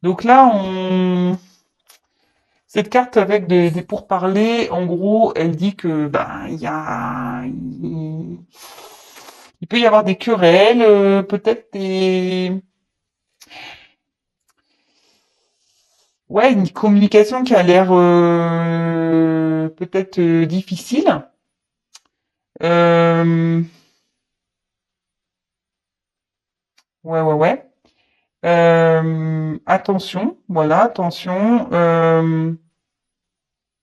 Donc là, cette carte avec des pourparlers, en gros, elle dit que ben il peut y avoir des querelles, peut-être ouais, une communication qui a l'air peut-être difficile. Euh, ouais, ouais, ouais. Attention, voilà, attention.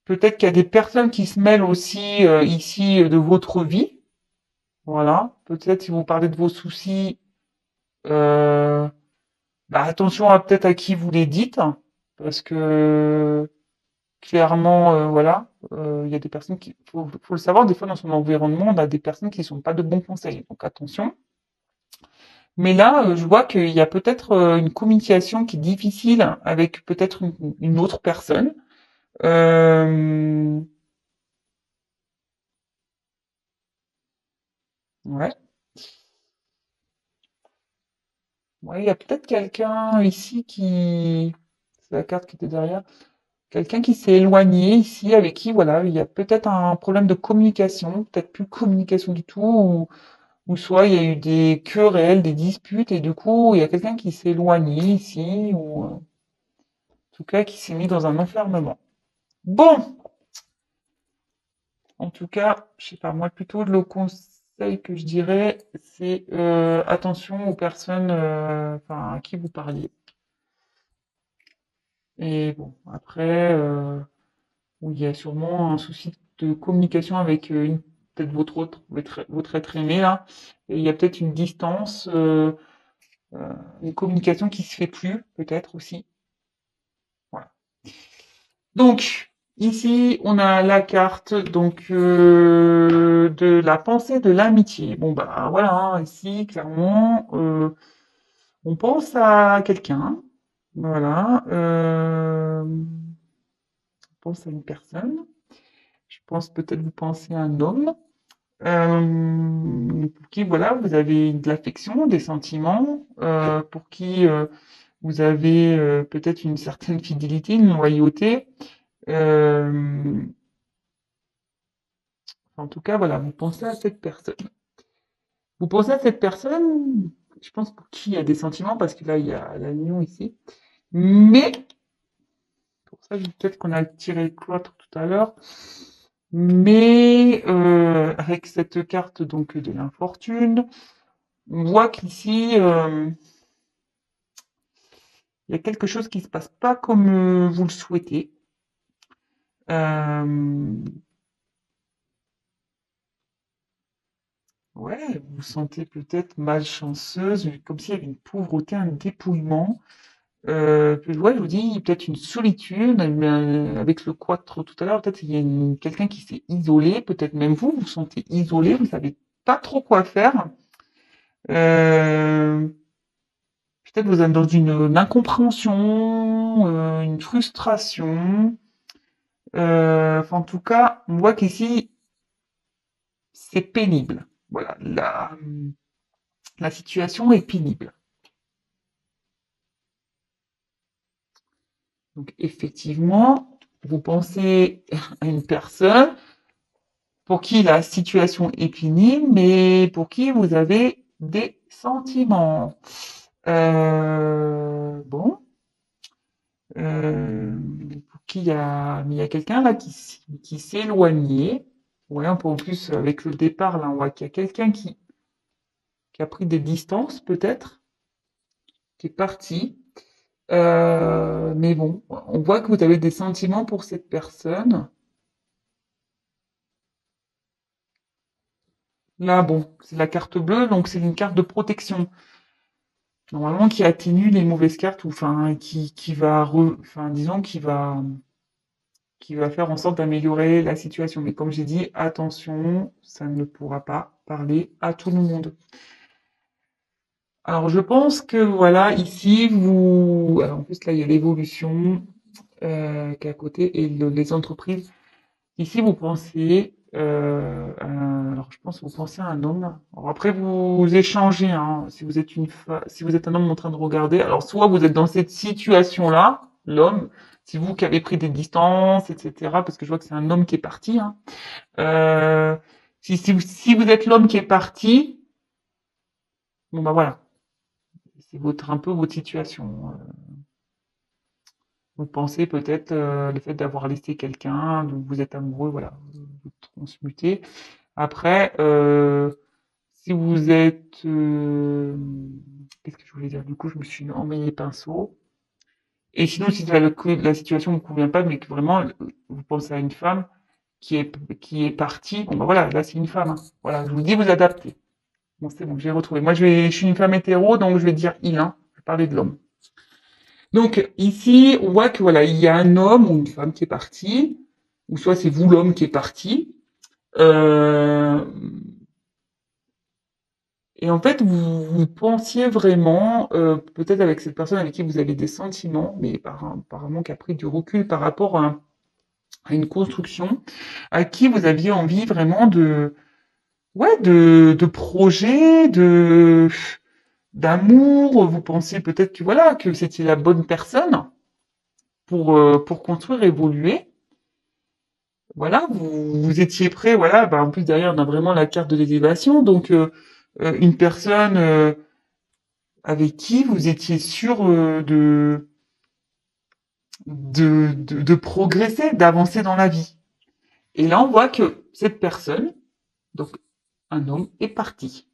Peut-être qu'il y a des personnes qui se mêlent aussi ici de votre vie. Voilà. Peut-être si vous parlez de vos soucis, euh, bah, attention à peut-être à qui vous les dites, hein, parce que clairement, voilà, il y a des personnes qui, faut le savoir, des fois dans son environnement, on a des personnes qui sont pas de bons conseils. Donc attention. Mais là, je vois qu'il y a peut-être une communication qui est difficile avec peut-être une autre personne. Euh, ouais. Ouais, il y a peut-être quelqu'un ici qui, c'est la carte qui était derrière, quelqu'un qui s'est éloigné ici, avec qui, voilà, il y a peut-être un problème de communication, peut-être plus de communication du tout, ou soit il y a eu des querelles, des disputes, et du coup, il y a quelqu'un qui s'est éloigné ici, ou en tout cas qui s'est mis dans un enfermement. Bon, en tout cas, je sais pas, moi plutôt le conseil que je dirais, c'est attention aux personnes enfin, à qui vous parliez. Et bon, après, où il y a sûrement un souci de communication avec peut-être votre être aimé là, et il y a peut-être une distance, une communication qui se fait plus, peut-être aussi. Voilà. Donc, ici, on a la carte donc de la pensée de l'amitié. Bon bah voilà, hein, ici, clairement, on pense à quelqu'un. Voilà. On pense à une personne. Je pense peut-être vous pensez à un homme. Pour qui voilà, vous avez de l'affection, des sentiments, pour qui vous avez peut-être une certaine fidélité, une loyauté. Euh, en tout cas, voilà, vous pensez à cette personne. Vous pensez à cette personne, je pense pour qui il y a des sentiments, parce que là, il y a la lion ici. Mais, pour ça, peut-être qu'on a tiré le cloître tout à l'heure. Mais, avec cette carte donc de l'infortune, on voit qu'ici, il y a quelque chose qui se passe pas comme vous le souhaitez. Euh, ouais, vous vous sentez peut-être malchanceuse, comme s'il y avait une pauvreté, un dépouillement. Puis ouais, je vous dis, peut-être une solitude, avec le quattro tout à l'heure, peut-être il y a quelqu'un qui s'est isolé, peut-être même vous, vous vous sentez isolé, vous savez pas trop quoi faire. Euh, peut-être vous êtes dans une incompréhension, une frustration. Enfin, en tout cas, on voit qu'ici, c'est pénible. Voilà, la situation est pénible. Donc, effectivement, vous pensez à une personne pour qui la situation est pénible, mais pour qui vous avez des sentiments. Bon, euh, pour qui mais il y a quelqu'un là qui s'est éloigné. Ouais, un peu en plus avec le départ là, on voit qu'il y a quelqu'un qui a pris des distances peut-être, qui est parti. Mais bon, on voit que vous avez des sentiments pour cette personne. Là, bon, c'est la carte bleue, donc c'est une carte de protection. Normalement, qui atténue les mauvaises cartes, ou enfin, qui va, enfin, disons, qui va faire en sorte d'améliorer la situation. Mais comme j'ai dit, attention, ça ne pourra pas parler à tout le monde. Alors, je pense que voilà, ici, alors, en plus, là, il y a l'évolution qui est à côté et les entreprises. Ici, vous pensez, alors je pense que vous pensez à un homme. Alors après, vous échangez, hein, si vous êtes si vous êtes un homme en train de regarder. Alors soit vous êtes dans cette situation-là, l'homme, si vous qui avez pris des distances, etc. Parce que je vois que c'est un homme qui est parti. Hein. Euh, si vous êtes l'homme qui est parti, bon bah voilà, c'est un peu votre situation. Vous pensez peut-être le fait d'avoir laissé quelqu'un, donc vous êtes amoureux, voilà, vous transmutez. Après, si vous êtes... qu'est-ce que je voulais dire? Du coup, je me suis emmêlé les pinceaux. Et sinon, si la situation ne vous convient pas, mais que vraiment, vous pensez à une femme qui est partie, bon, bah voilà, là, c'est une femme. Hein. Voilà, je vous dis, vous adaptez. Bon, c'est bon, j'ai retrouvé. Moi, je suis une femme hétéro, donc je vais dire il, hein. Je vais parler de l'homme. Donc, ici, on voit que voilà, il y a un homme ou une femme qui est parti, ou soit c'est vous l'homme qui est parti. Euh, Et en fait, vous pensiez vraiment, peut-être avec cette personne avec qui vous avez des sentiments, mais apparemment qui a pris du recul par rapport à une construction, à qui vous aviez envie vraiment ouais, de projet, d'amour. Vous pensiez peut-être que voilà, que c'était la bonne personne pour construire, évoluer. Voilà, vous étiez prêt, voilà. Bah, en plus derrière, on a vraiment la carte de l'élévation, donc une personne. Avec qui vous étiez sûr de progresser, d'avancer dans la vie. Et là, on voit que cette personne, donc un homme, est parti.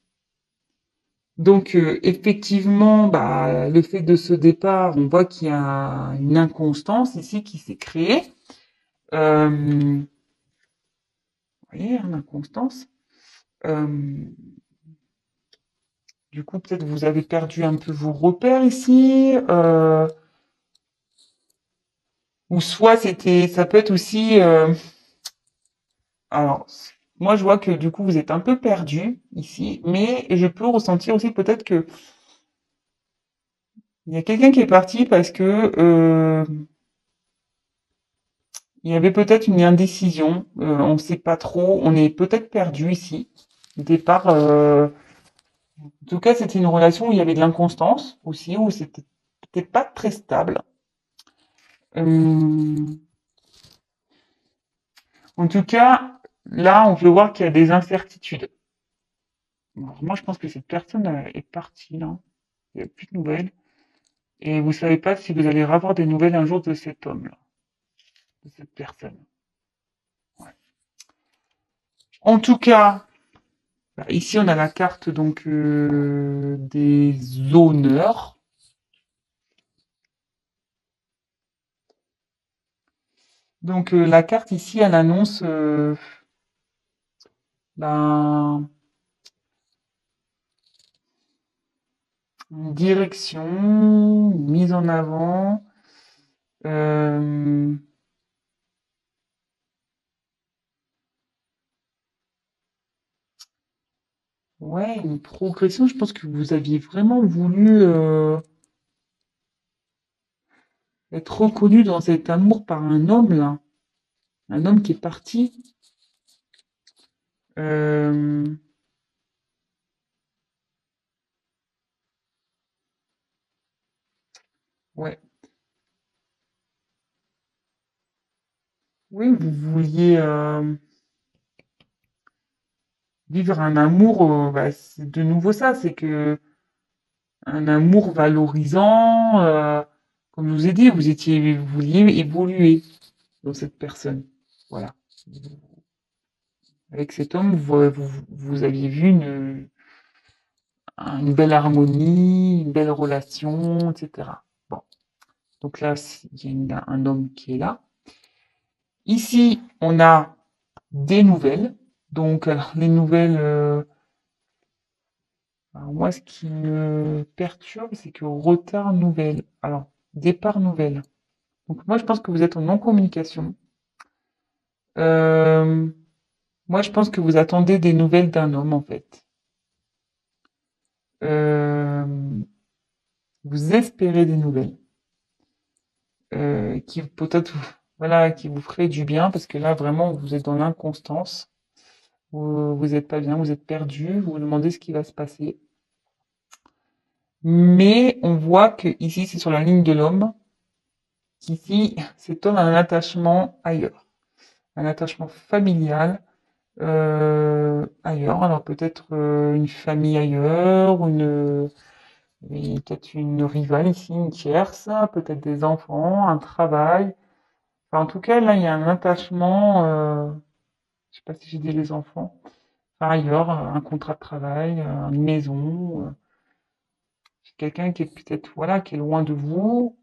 Donc effectivement, bah, le fait de ce départ, on voit qu'il y a une inconstance ici qui s'est créée. Vous voyez, une inconstance. Euh, du coup, peut-être vous avez perdu un peu vos repères ici. Ou soit ça peut être aussi alors, moi, je vois que du coup, vous êtes un peu perdu ici, mais je peux ressentir aussi peut-être que il y a quelqu'un qui est parti parce que il y avait peut-être une indécision. On ne sait pas trop. On est peut-être perdu ici. Au départ, en tout cas, c'était une relation où il y avait de l'inconstance aussi, où c'était peut-être pas très stable. Euh, En tout cas, là, on peut voir qu'il y a des incertitudes. Alors, moi, je pense que cette personne est partie là. Il n'y a plus de nouvelles. Et vous savez pas si vous allez avoir des nouvelles un jour de cet homme-là, de cette personne. Ouais. En tout cas, bah, ici on a la carte donc des honneurs. Donc la carte ici, elle annonce ben, une direction, une mise en avant, euh, ouais, une progression. Je pense que vous aviez vraiment voulu être reconnu dans cet amour par un homme là, un homme qui est parti. Euh, ouais. Oui, vous vouliez vivre un amour, bah, c'est de nouveau ça, c'est que un amour valorisant, comme je vous ai dit, vous vouliez évoluer dans cette personne. Voilà. Avec cet homme, vous aviez vu une belle harmonie, une belle relation, etc. Bon. Donc là, il y a un homme qui est là. Ici, on a des nouvelles. Donc, alors, les nouvelles, alors moi, ce qui me perturbe, c'est que retard nouvelle. Alors, départ nouvelle. Donc moi, je pense que vous êtes en non-communication. Euh, Moi, je pense que vous attendez des nouvelles d'un homme, en fait. Euh, Vous espérez des nouvelles. Qui peut-être. voilà, qui vous ferait du bien, parce que là, vraiment, vous êtes dans l'inconstance, vous êtes pas bien, vous êtes perdu, vous vous demandez ce qui va se passer. Mais on voit que ici, c'est sur la ligne de l'homme, qu'ici, cet homme a un attachement ailleurs, un attachement familial ailleurs. Alors peut-être une famille ailleurs, oui, peut-être une rivale ici, une tierce, peut-être des enfants, un travail. Enfin, en tout cas, là, il y a un attachement, je sais pas si j'ai dit les enfants, enfin, ailleurs, un contrat de travail, une maison, quelqu'un qui est peut-être, voilà, qui est loin de vous.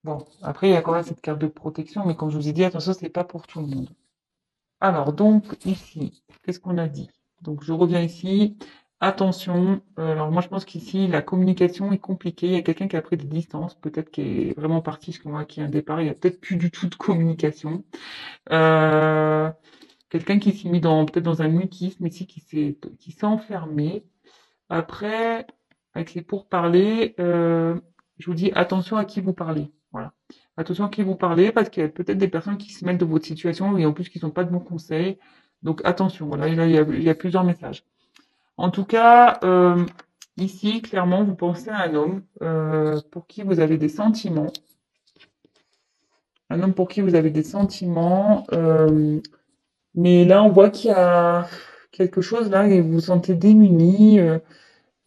Bon, après, il y a quand même cette carte de protection, mais comme je vous ai dit, attention, c'est pas pour tout le monde. Alors, donc, ici, qu'est-ce qu'on a dit? Donc, je reviens ici. Attention, alors moi je pense qu'ici la communication est compliquée. Il y a quelqu'un qui a pris des distances, peut-être qui est vraiment parti, parce que moi qui ai un départ, il y a peut-être plus du tout de communication. Euh, Quelqu'un qui s'est mis dans peut-être dans un mutisme ici, qui s'est enfermé. Après, avec les pourparlers, je vous dis attention à qui vous parlez. Voilà. Attention à qui vous parlez, parce qu'il y a peut-être des personnes qui se mêlent de votre situation et en plus qui n'ont pas de bons conseils. Donc attention, voilà, là, il y a plusieurs messages. En tout cas, ici, clairement, vous pensez à un homme pour qui vous avez des sentiments. Un homme pour qui vous avez des sentiments. Mais là, on voit qu'il y a quelque chose là et vous vous sentez démuni.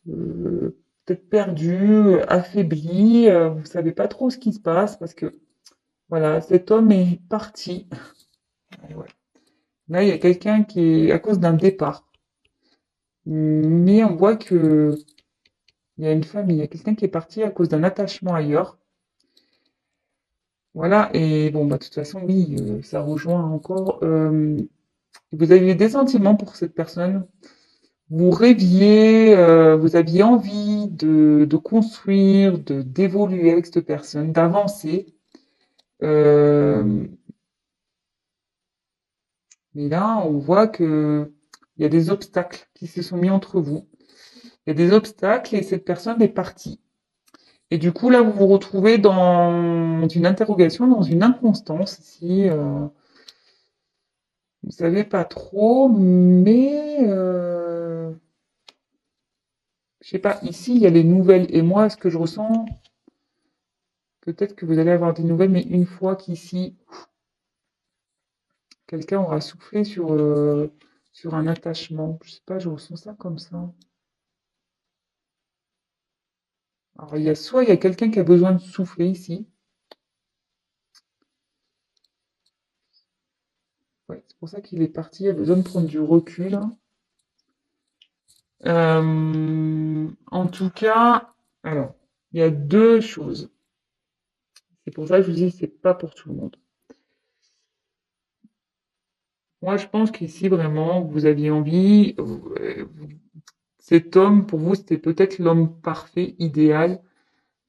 Peut-être perdu, affaibli, vous savez pas trop ce qui se passe parce que voilà, cet homme est parti. Et ouais. Là, il y a quelqu'un qui est à cause d'un départ. Mais on voit que il y a une famille, il y a quelqu'un qui est parti à cause d'un attachement ailleurs. Voilà, et bon, bah, de toute façon, oui, ça rejoint encore. Vous aviez des sentiments pour cette personne. Vous rêviez, vous aviez envie de construire, d'évoluer avec cette personne, d'avancer. Euh, mais là, on voit que il y a des obstacles qui se sont mis entre vous. Il y a des obstacles et cette personne est partie. Et du coup, là, vous vous retrouvez dans une interrogation, dans une inconstance ici. Vous savez pas trop, mais je sais pas. Ici, il y a les nouvelles. Et moi, ce que je ressens, peut-être que vous allez avoir des nouvelles, mais une fois qu'ici, quelqu'un aura soufflé sur un attachement. Je sais pas, je ressens ça comme ça. Alors, soit il y a quelqu'un qui a besoin de souffler ici. Ouais, c'est pour ça qu'il est parti. Il a besoin de prendre du recul. En tout cas, alors, il y a deux choses. C'est pour ça que je vous dis, c'est pas pour tout le monde. Moi, je pense qu'ici, vraiment, vous aviez envie, cet homme, pour vous, c'était peut-être l'homme parfait, idéal.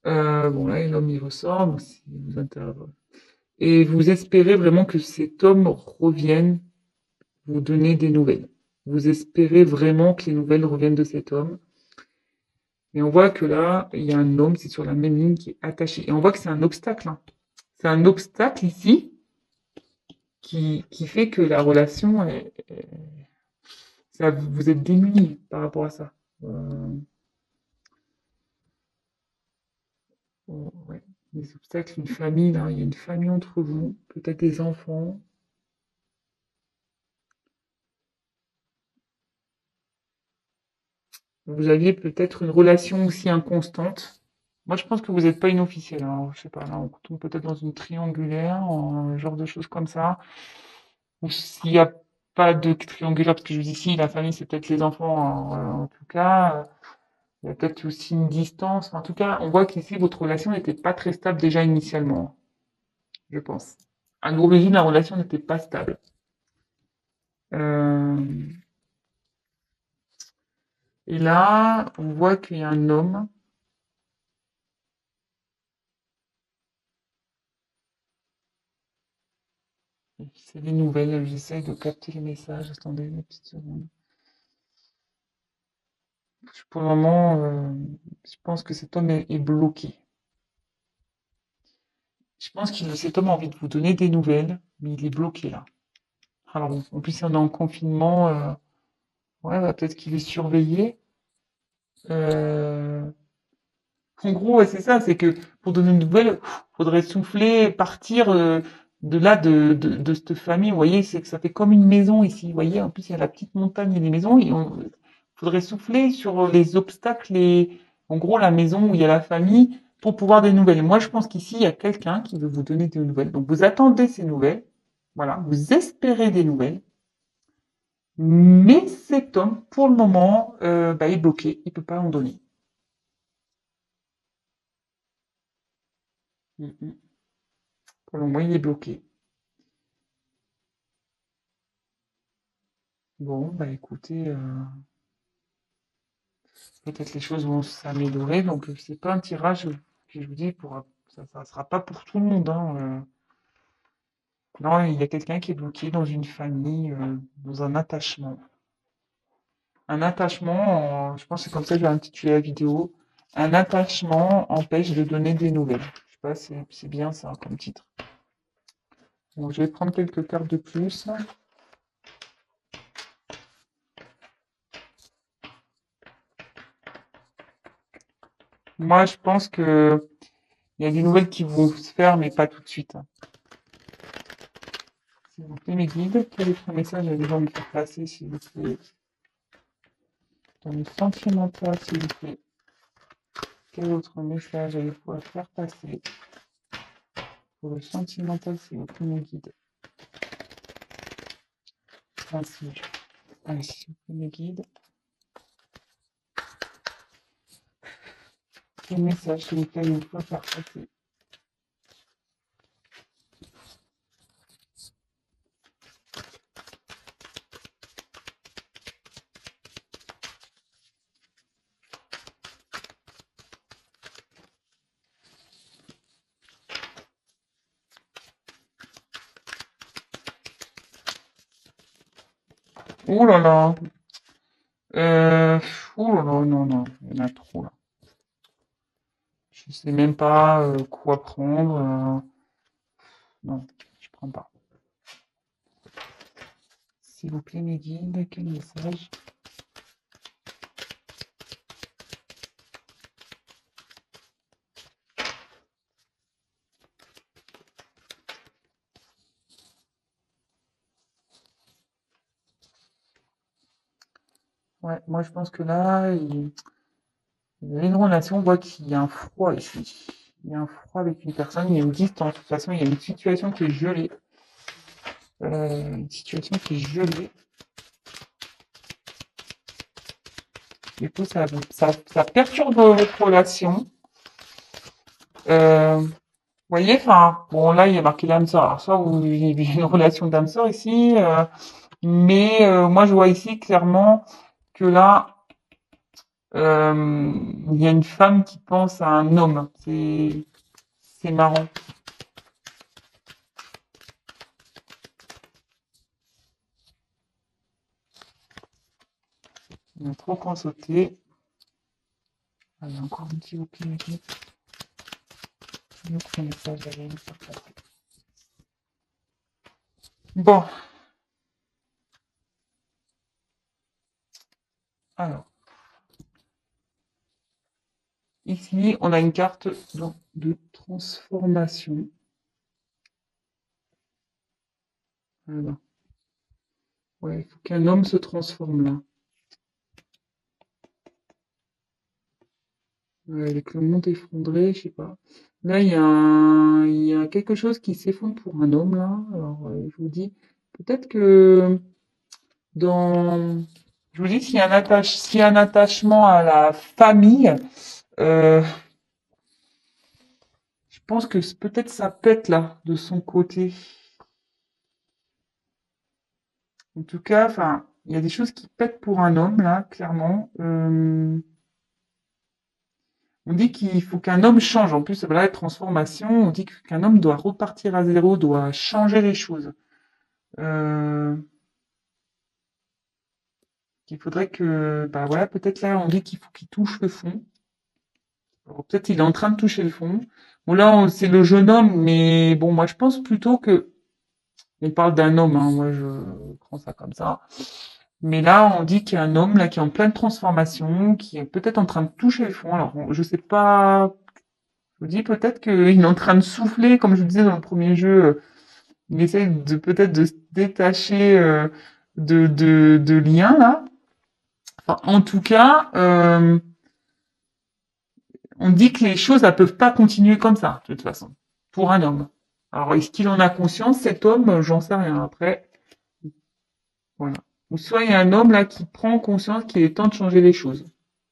Bon, là, l'homme, il ressort, donc si vous et vous espérez vraiment que cet homme revienne vous donner des nouvelles. Vous espérez vraiment que les nouvelles reviennent de cet homme. Et on voit que là, il y a un homme, c'est sur la même ligne, qui est attaché. Et on voit que c'est un obstacle, hein. C'est un obstacle ici qui fait que la relation, ça, vous êtes démunis par rapport à ça. Ouais. Des obstacles, une famille, là, il y a une famille entre vous, peut-être des enfants. Vous aviez peut-être une relation aussi inconstante. Moi, je pense que vous n'êtes pas une officielle. Alors, je sais pas, là, on tombe peut-être dans une triangulaire, un genre de choses comme ça. Ou s'il n'y a pas de triangulaire, parce que je vous dis ici, la famille, c'est peut-être les enfants, en tout cas. Il y a peut-être aussi une distance. En tout cas, on voit qu'ici, votre relation n'était pas très stable déjà initialement, je pense. À l'origine, la relation n'était pas stable. Euh, et là, on voit qu'il y a un homme. C'est les nouvelles, j'essaie de capter les messages. Attendez une petite seconde. Pour le moment, je pense que cet homme est bloqué. Je pense que cet homme a envie de vous donner des nouvelles, mais il est bloqué là. Alors, bon, en plus, on est en confinement. Ouais, bah, peut-être qu'il est surveillé. Euh, En gros, ouais, c'est ça, c'est que pour donner une nouvelle, faudrait souffler, partir de là, de cette famille. Vous voyez, c'est que ça fait comme une maison ici. Vous voyez, en plus, il y a la petite montagne et les maisons. Faudrait souffler sur les obstacles et, en gros, la maison où il y a la famille pour pouvoir des nouvelles. Et moi, je pense qu'ici, il y a quelqu'un qui veut vous donner des nouvelles. Donc, vous attendez ces nouvelles. Voilà, vous espérez des nouvelles. Mais cet homme, pour le moment, bah, est bloqué. Il peut pas en donner. Mhm. Pour le moment, il est bloqué. Bon, bah écoutez, peut-être les choses vont s'améliorer. Donc, c'est pas un tirage que je vous dis pour ça sera pas pour tout le monde, hein. Non, il y a quelqu'un qui est bloqué dans une famille, dans un attachement. Un attachement, je pense que c'est comme ça que je vais intituler la vidéo. Un attachement empêche de donner des nouvelles. Je sais pas, c'est bien ça comme titre. Bon, je vais prendre quelques cartes de plus. Moi, je pense que il y a des nouvelles qui vont se faire, mais pas tout de suite, hein. S'il vous plaît, mes guides, quel autre message allez-vous me faire passer, s'il vous plaît? Dans le sentimental, s'il vous plaît. Quel autre message allez-vous pouvoir faire passer pour le sentimental, s'il vous plaît, mes guides? Ainsi, allez, s'il vous plaît, mes guides. Quel message, s'il vous plaît, allez-vous pouvoir faire passer? Oh là là, euh, oh là là, non, non, il y en a trop là. Je sais même pas quoi prendre. Non, je prends pas. S'il vous plaît, mes guides, quel message? Ouais, moi je pense que là, il y a une relation, on voit qu'il y a un froid ici. Il y a un froid avec une personne, il y a une distance. De toute façon, il y a une situation qui est gelée. Une situation qui est gelée. Du coup, ça perturbe votre relation. Vous voyez, enfin, bon, là, il y a marqué l'âme sœur. Alors, soit vous vivez une relation d'âme sœur ici, mais moi, je vois ici clairement que là, il y a une femme qui pense à un homme. C'est marrant. Il y a trop qu'en sauter. Allez, encore un petit bouquet. Un autre message, allez, une fois que bon, alors, ici, on a une carte de transformation. Voilà. Ouais, il faut qu'un homme se transforme là. Ouais, avec le monde effondré, je sais pas. Là, il y a quelque chose qui s'effondre pour un homme là. Alors, je vous dis, peut-être que dans, je vous dis, s'il y a un attachement à la famille, euh, je pense que peut-être ça pète là de son côté. En tout cas, enfin, il y a des choses qui pètent pour un homme, là, clairement. On dit qu'il faut qu'un homme change. En plus, voilà, la transformation, on dit qu'un homme doit repartir à zéro, doit changer les choses. Euh, qu'il faudrait que, bah voilà, peut-être là, on dit qu'il faut qu'il touche le fond. Alors, peut-être il est en train de toucher le fond. Bon, là, c'est le jeune homme, mais bon, moi, je pense plutôt que, on parle d'un homme, hein, moi, je prends ça comme ça. Mais là, on dit qu'il y a un homme, là, qui est en pleine transformation, qui est peut-être en train de toucher le fond. Alors, je sais pas, je vous dis peut-être qu'il est en train de souffler, comme je vous disais dans le premier jeu, il essaie de peut-être de se détacher de liens, là. Enfin, en tout cas, on dit que les choses ne peuvent pas continuer comme ça, de toute façon, pour un homme. Alors, est-ce qu'il en a conscience, cet homme? J'en sais rien. Après, voilà. Ou soit il y a un homme là qui prend conscience qu'il est temps de changer les choses.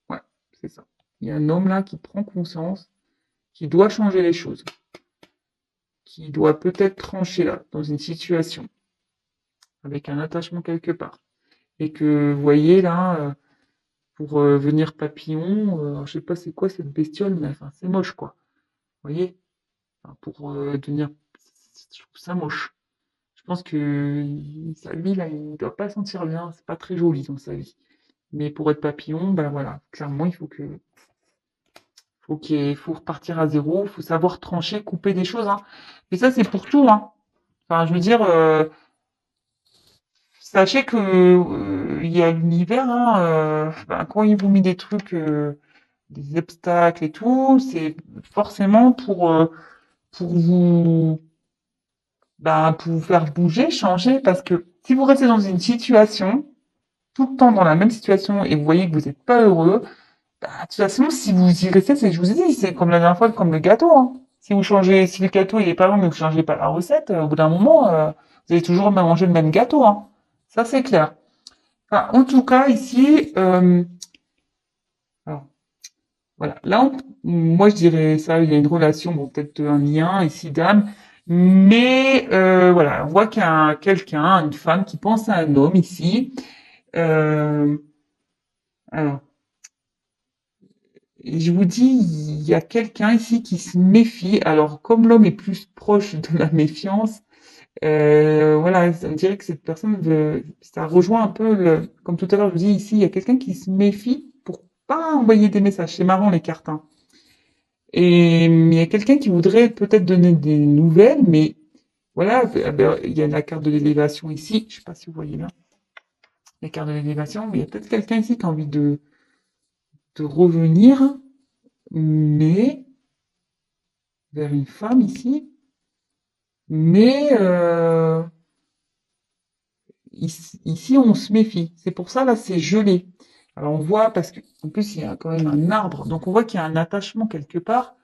Ouais, c'est ça. Il y a un homme là qui prend conscience qu'il doit changer les choses, qui doit peut-être trancher là, dans une situation, avec un attachement quelque part. Et que, vous voyez là, pour venir papillon, je sais pas c'est quoi cette bestiole, mais enfin, c'est moche quoi. Vous voyez? Enfin, pour devenir, je trouve ça moche. Je pense que sa vie, là, il doit pas sentir bien. C'est pas très joli dans sa vie. Mais pour être papillon, ben voilà, clairement, faut repartir à zéro. Il faut savoir trancher, couper des choses. Hein. Et ça, c'est pour tout. Hein. Enfin, je veux dire, sachez que il y a l'univers. Hein, ben, quand il vous met des trucs, des obstacles et tout, c'est forcément pour vous pour vous faire bouger, changer, parce que si vous restez dans une situation, tout le temps dans la même situation, et vous voyez que vous n'êtes pas heureux, bah, de toute façon, si vous y restez, c'est, je vous ai dit, c'est comme la dernière fois, comme le gâteau, hein. Si vous changez, si le gâteau il est pas bon, mais vous changez pas la recette, au bout d'un moment, vous allez toujours manger le même gâteau, hein. Ça, c'est clair. Enfin, en tout cas, ici, alors, voilà. Là, moi, je dirais ça, il y a une relation, bon, peut-être un lien ici d'âme, mais voilà, on voit qu'il y a quelqu'un, une femme qui pense à un homme ici. Euh, alors, je vous dis, il y a quelqu'un ici qui se méfie. Alors, comme l'homme est plus proche de la méfiance, voilà, on dirait que cette personne veut, ça rejoint un peu comme tout à l'heure, je vous dis ici, il y a quelqu'un qui se méfie pour pas envoyer des messages. C'est marrant les cartes, hein. Et il y a quelqu'un qui voudrait peut-être donner des nouvelles, mais voilà, il y a la carte de l'élévation ici. Je sais pas si vous voyez bien la carte de l'élévation, mais il y a peut-être quelqu'un ici qui a envie de revenir, mais vers une femme ici. Mais ici, on se méfie. C'est pour ça, là, c'est gelé. Alors, on voit, parce que en plus, il y a quand même un arbre. Donc, on voit qu'il y a un attachement quelque part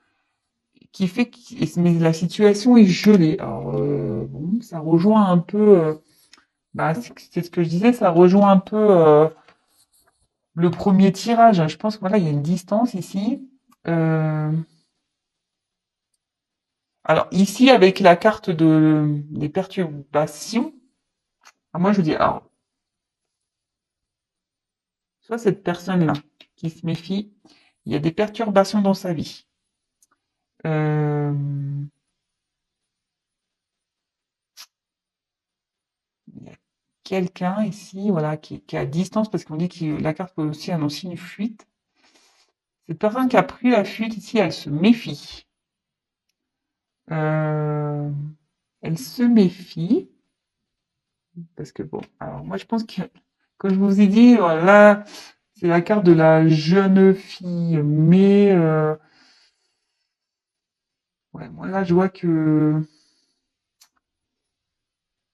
qui fait que mais la situation est gelée. Alors, bon, ça rejoint un peu... c'est ce que je disais, ça rejoint un peu le premier tirage. Je pense que voilà, il y a une distance ici. Euh, alors, ici, avec la carte des perturbations, moi, je dis, alors, soit cette personne-là qui se méfie, il y a des perturbations dans sa vie. Euh, il y a quelqu'un ici, voilà, qui est à distance parce qu'on dit que la carte peut aussi annoncer une fuite. Cette personne qui a pris la fuite ici, elle se méfie. Euh, elle se méfie parce que bon, alors moi je pense que, comme je vous ai dit, voilà, c'est la carte de la jeune fille, mais ouais, moi là je vois que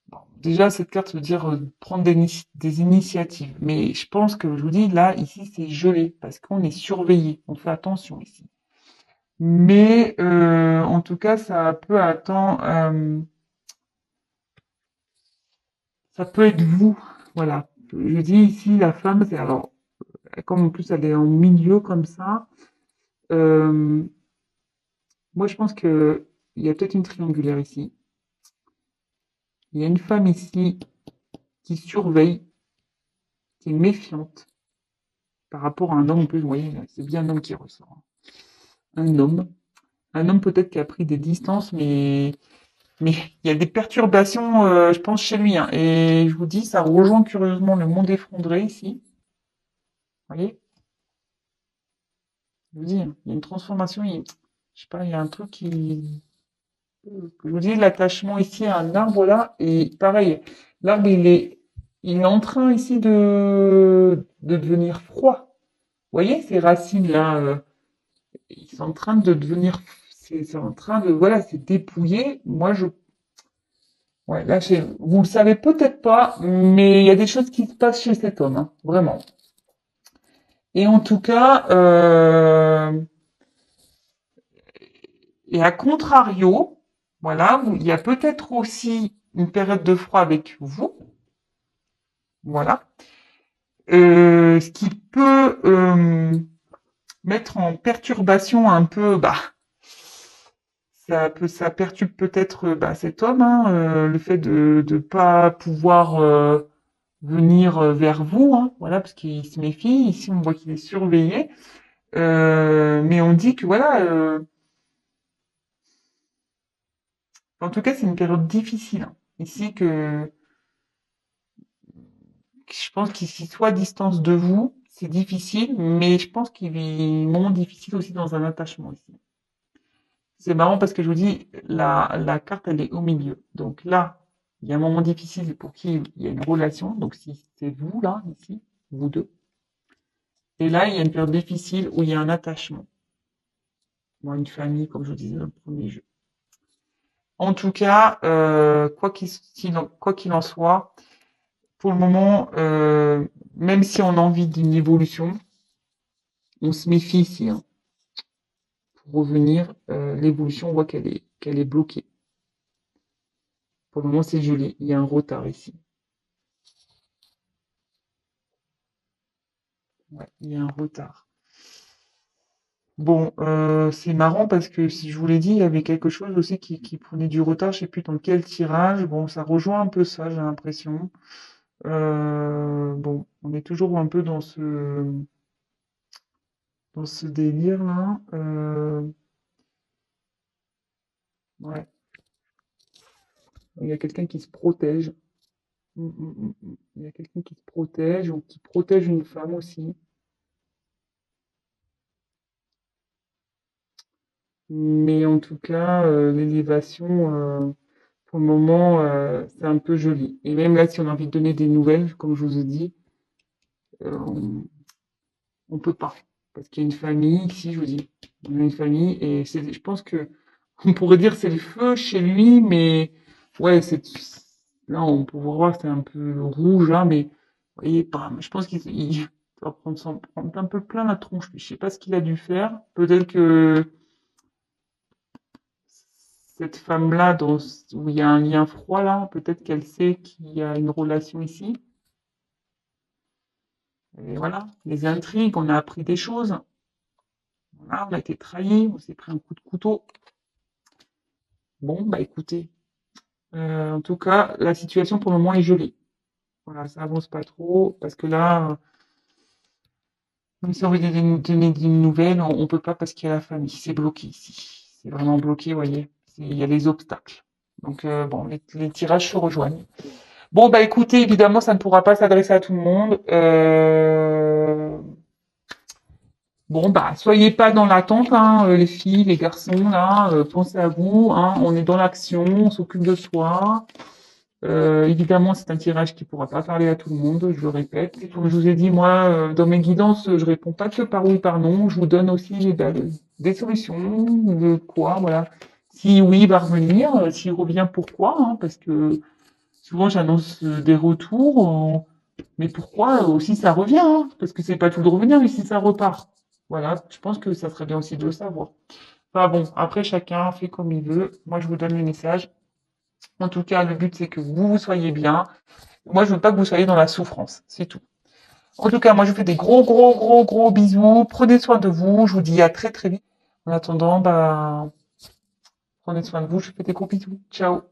bon, déjà, cette carte veut dire prendre des initiatives. Mais je pense que je vous dis, là, ici, c'est gelé, parce qu'on est surveillé. On fait attention ici. Mais en tout cas, ça peut être vous. Voilà. Je dis ici, la femme, c'est alors, comme en plus elle est en milieu comme ça, euh, moi je pense que il y a peut-être une triangulaire ici. Il y a une femme ici qui surveille, qui est méfiante par rapport à un homme. En plus, vous voyez, c'est bien un homme qui ressort. Un homme. Un homme peut-être qui a pris des distances, mais il y a des perturbations, je pense, chez lui. Hein. Et je vous dis, ça rejoint curieusement le monde effondré ici. Vous voyez? Je vous dis, hein, il y a une transformation, je sais pas, il y a un truc qui... Je vous dis, l'attachement ici à un arbre là, et pareil, l'arbre il est en train ici de devenir froid. Vous voyez, ces racines là, ils sont en train de devenir, c'est en train de, voilà, c'est dépouillé. Moi, ouais, là, vous le savez peut-être pas, mais il y a des choses qui se passent chez cet homme, hein, vraiment. Et en tout cas, et à contrario, voilà, il y a peut-être aussi une période de froid avec vous, voilà, ce qui peut mettre en perturbation un peu, bah, ça perturbe peut-être bah, cet homme, hein, le fait de ne pas pouvoir venir vers vous, hein, voilà, parce qu'il se méfie. Ici, on voit qu'il est surveillé, mais on dit que voilà, en tout cas, c'est une période difficile, hein. Ici que je pense qu'il soit à distance de vous, c'est difficile, mais je pense qu'il vit un moment difficile aussi dans un attachement ici. C'est marrant parce que je vous dis, la carte, elle est au milieu. Donc là, il y a un moment difficile pour qui il y a une relation. Donc si c'est vous, là, ici, vous deux. Et là, il y a une période difficile où il y a un attachement. Bon, une famille, comme je vous disais dans le premier jeu. En tout cas, quoi qu'il en soit, pour le moment, même si on a envie d'une évolution, on se méfie ici, hein. Pour revenir, l'évolution, on voit qu'elle est bloquée. Pour le moment, c'est gelé. Il y a un retard ici. Ouais, il y a un retard. Bon, c'est marrant parce que si je vous l'ai dit, il y avait quelque chose aussi qui prenait du retard. Je sais plus dans quel tirage. Bon, ça rejoint un peu ça, j'ai l'impression. Bon, on est toujours un peu dans ce délire-là. Ouais, il y a quelqu'un qui se protège. Il y a quelqu'un qui se protège ou qui protège une femme aussi. Mais en tout cas, l'élévation, pour le moment, c'est un peu joli. Et même là, si on a envie de donner des nouvelles, comme je vous ai dit, on ne peut pas. Parce qu'il y a une famille, ici, je vous dis, on a une famille, et je pense que on pourrait dire c'est le feu chez lui, mais ouais, là, on peut voir, c'est un peu rouge, là, mais vous voyez, pas, je pense qu'il doit prendre un peu plein la tronche. Je sais pas ce qu'il a dû faire. Peut-être que cette femme-là, où il y a un lien froid là, peut-être qu'elle sait qu'il y a une relation ici. Et voilà, les intrigues, on a appris des choses. Voilà, on a été trahi, on s'est pris un coup de couteau. Bon, bah écoutez, en tout cas, la situation pour le moment est gelée. Voilà, ça avance pas trop, parce que là, même si on veut donner des nouvelles, on peut pas parce qu'il y a la famille. C'est bloqué ici. C'est vraiment bloqué, vous voyez. Il y a les obstacles. Donc bon, les tirages se rejoignent. Bon, bah écoutez, évidemment, ça ne pourra pas s'adresser à tout le monde. Bon, bah, soyez pas dans l'attente, hein, les filles, les garçons, là, pensez à vous, hein, on est dans l'action, on s'occupe de soi. Évidemment, c'est un tirage qui pourra pas parler à tout le monde, je le répète. Comme je vous ai dit, moi, dans mes guidances, je réponds pas que par oui, par non, je vous donne aussi des solutions, de quoi, voilà. Si oui, il va revenir, s'il revient, pourquoi, hein, parce que souvent, j'annonce des retours, mais pourquoi aussi ça revient, hein, parce que c'est pas tout de revenir, mais si ça repart. Voilà, je pense que ça serait bien aussi de le savoir. Enfin bon, après, chacun fait comme il veut. Moi, je vous donne le message. En tout cas, le but, c'est que vous soyez bien. Moi, je veux pas que vous soyez dans la souffrance. C'est tout. En tout cas, moi, je vous fais des gros, gros, gros, gros bisous. Prenez soin de vous. Je vous dis à très, très vite. En attendant, bah, prenez soin de vous. Je vous fais des gros bisous. Ciao.